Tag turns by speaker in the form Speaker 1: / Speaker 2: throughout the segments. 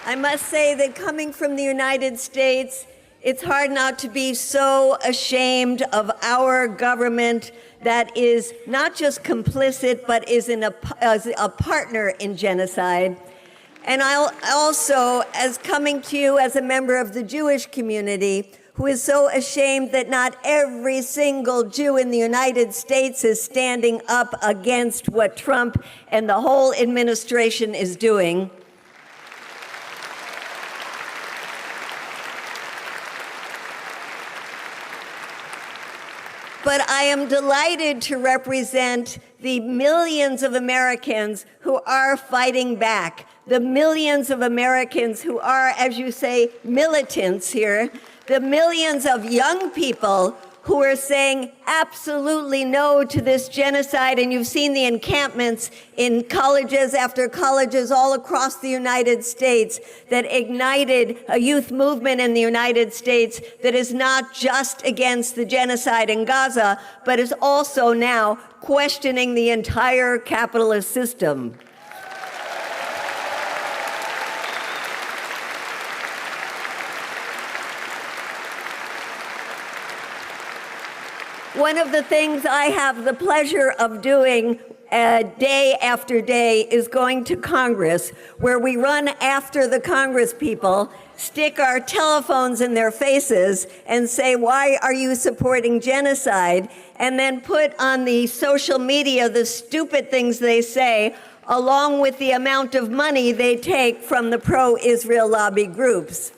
Speaker 1: I must say that coming from the United States, it's hard not to be so ashamed of our government that is not just complicit, but is a partner in genocide. And I'll also, as coming to you as a member of the Jewish community, who is so ashamed that not every single Jew in the United States is standing up against what Trump and the whole administration is doing. But I am delighted to represent the millions of Americans who are fighting back, the millions of Americans who are, as you say, militants here, the millions of young people who are saying absolutely no to this genocide. And you've seen the encampments in colleges after colleges all across the United States that ignited a youth movement in the United States that is not just against the genocide in Gaza, but is also now questioning the entire capitalist system. One of the things I have the pleasure of doing day after day is going to Congress, where we run after the Congress people, stick our telephones in their faces and say, why are you supporting genocide? And then put on the social media the stupid things they say, along with the amount of money they take from the pro-Israel lobby groups.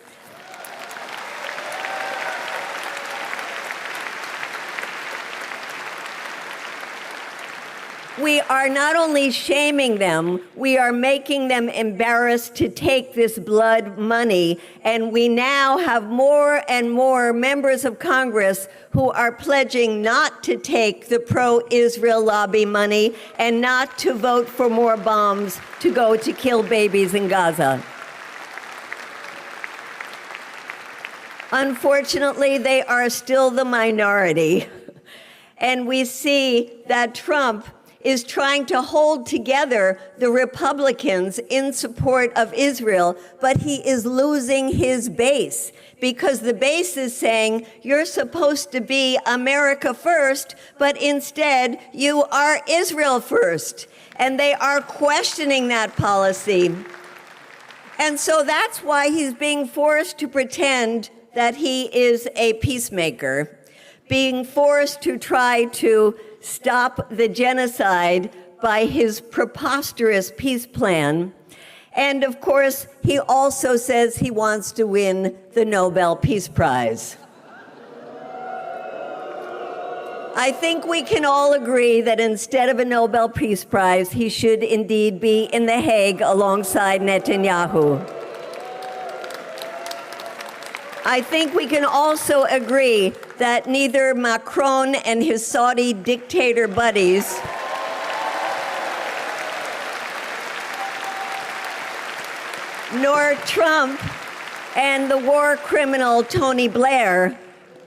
Speaker 1: We are not only shaming them, we are making them embarrassed to take this blood money. And we now have more and more members of Congress who are pledging not to take the pro-Israel lobby money and not to vote for more bombs to go to kill babies in Gaza. Unfortunately, they are still the minority. And we see that Trump is trying to hold together the Republicans in support of Israel, but he is losing his base because the base is saying, you're supposed to be America first, but instead you are Israel first. And they are questioning that policy. And so that's why he's being forced to pretend that he is a peacemaker, being forced to try to stop the genocide by his preposterous peace plan. And of course, he also says he wants to win the Nobel Peace Prize. I think we can all agree that instead of a Nobel Peace Prize, he should indeed be in The Hague alongside Netanyahu. I think we can also agree that neither Macron and his Saudi dictator buddies nor Trump and the war criminal Tony Blair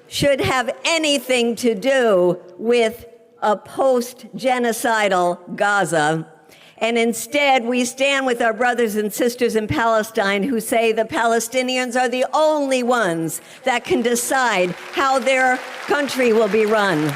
Speaker 1: should have anything to do with a post-genocidal Gaza. And instead, we stand with our brothers and sisters in Palestine who say the Palestinians are the only ones that can decide how their country will be run.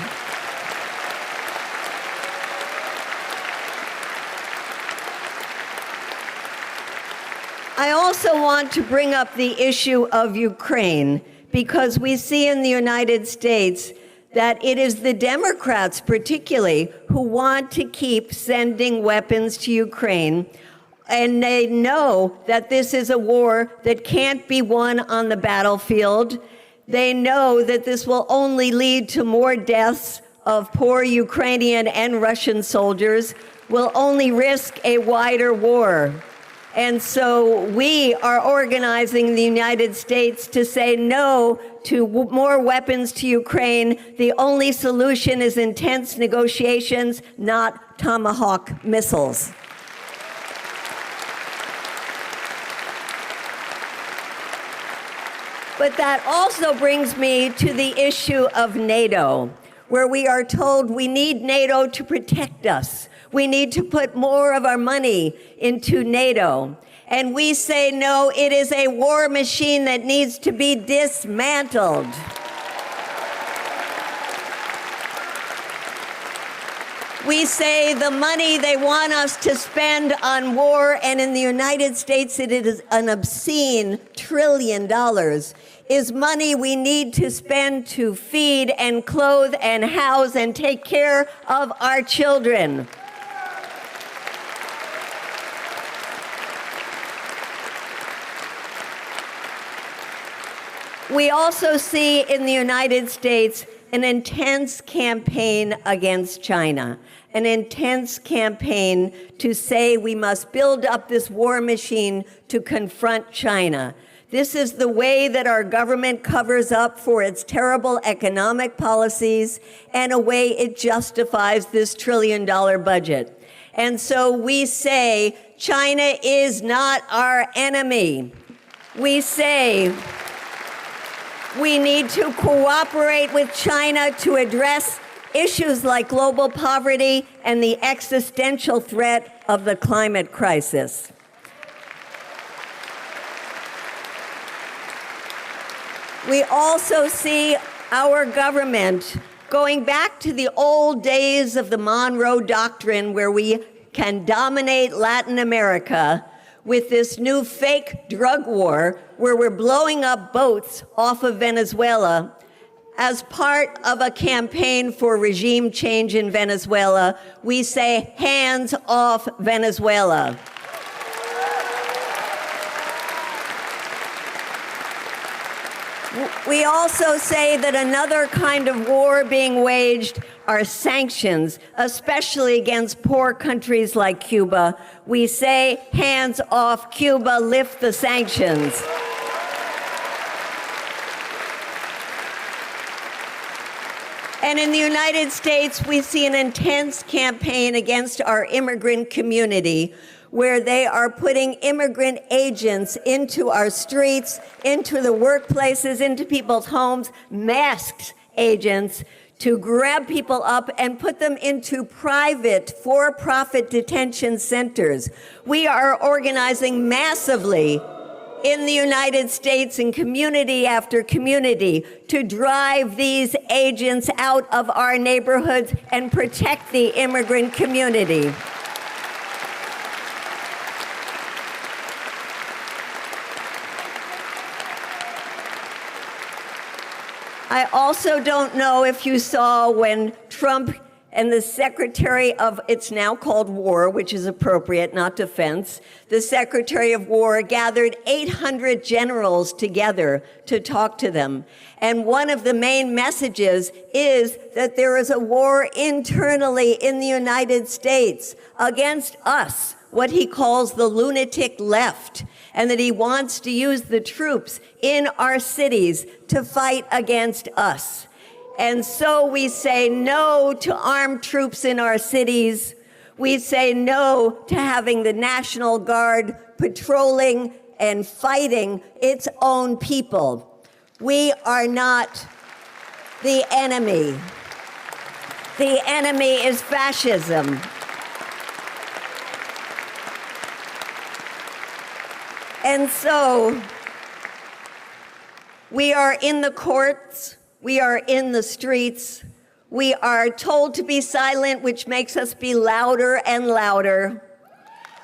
Speaker 1: I also want to bring up the issue of Ukraine, because we see in the United States that it is the Democrats particularly who want to keep sending weapons to Ukraine. And they know that this is a war that can't be won on the battlefield. They know that this will only lead to more deaths of poor Ukrainian and Russian soldiers, will only risk a wider war. And so we are organizing the United States to say no to more weapons to Ukraine. The only solution is intense negotiations, not Tomahawk missiles. But that also brings me to the issue of NATO, where we are told we need NATO to protect us. We need to put more of our money into NATO. And we say, no, it is a war machine that needs to be dismantled. We say the money they want us to spend on war, and in the United States it is an obscene $1 trillion, is money we need to spend to feed and clothe and house and take care of our children. We also see in the United States an intense campaign against China, an intense campaign to say we must build up this war machine to confront China. This is the way that our government covers up for its terrible economic policies and a way it justifies this $1 trillion budget. And so we say China is not our enemy. We say we need to cooperate with China to address issues like global poverty and the existential threat of the climate crisis. We also see our government going back to the old days of the Monroe Doctrine, where we can dominate Latin America with this new fake drug war where we're blowing up boats off of Venezuela as part of a campaign for regime change in Venezuela. We say, hands off Venezuela. We also say that another kind of war being waged are sanctions, especially against poor countries like Cuba. We say, hands off Cuba, lift the sanctions. And in the United States, we see an intense campaign against our immigrant community, where they are putting immigrant agents into our streets, into the workplaces, into people's homes, masked agents, to grab people up and put them into private, for-profit detention centers. We are organizing massively in the United States in community after community to drive these agents out of our neighborhoods and protect the immigrant community. I also don't know if you saw when Trump and the Secretary of, it's now called War, which is appropriate, not defense, the Secretary of War gathered 800 generals together to talk to them. And one of the main messages is that there is a war internally in the United States against us, what he calls the lunatic left, and that he wants to use the troops in our cities to fight against us. And so we say no to armed troops in our cities. We say no to having the National Guard patrolling and fighting its own people. We are not the enemy. The enemy is fascism. And so we are in the courts, we are in the streets, we are told to be silent, which makes us be louder and louder.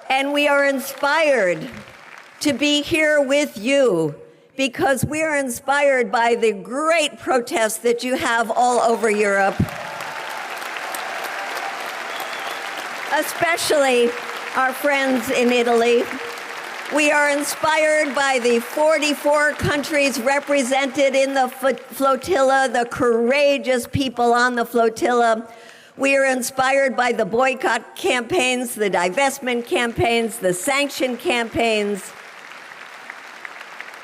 Speaker 1: And we are inspired to be here with you because we are inspired by the great protests that you have all over Europe, especially our friends in Italy. We are inspired by the 44 countries represented in the flotilla, the courageous people on the flotilla. We are inspired by the boycott campaigns, the divestment campaigns, the sanction campaigns.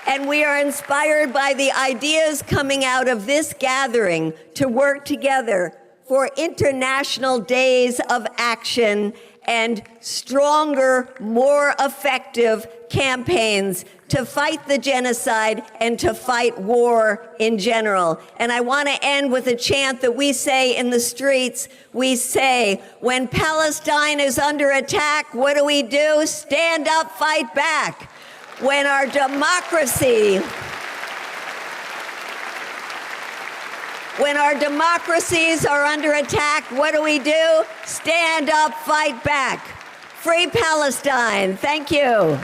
Speaker 1: And we are inspired by the ideas coming out of this gathering to work together for international days of action and stronger, more effective campaigns to fight the genocide and to fight war in general. And I want to end with a chant that we say in the streets. We say, when Palestine is under attack, what do? Stand up, fight back. When our democracies are under attack, what do? Stand up, fight back. Free Palestine. Thank you.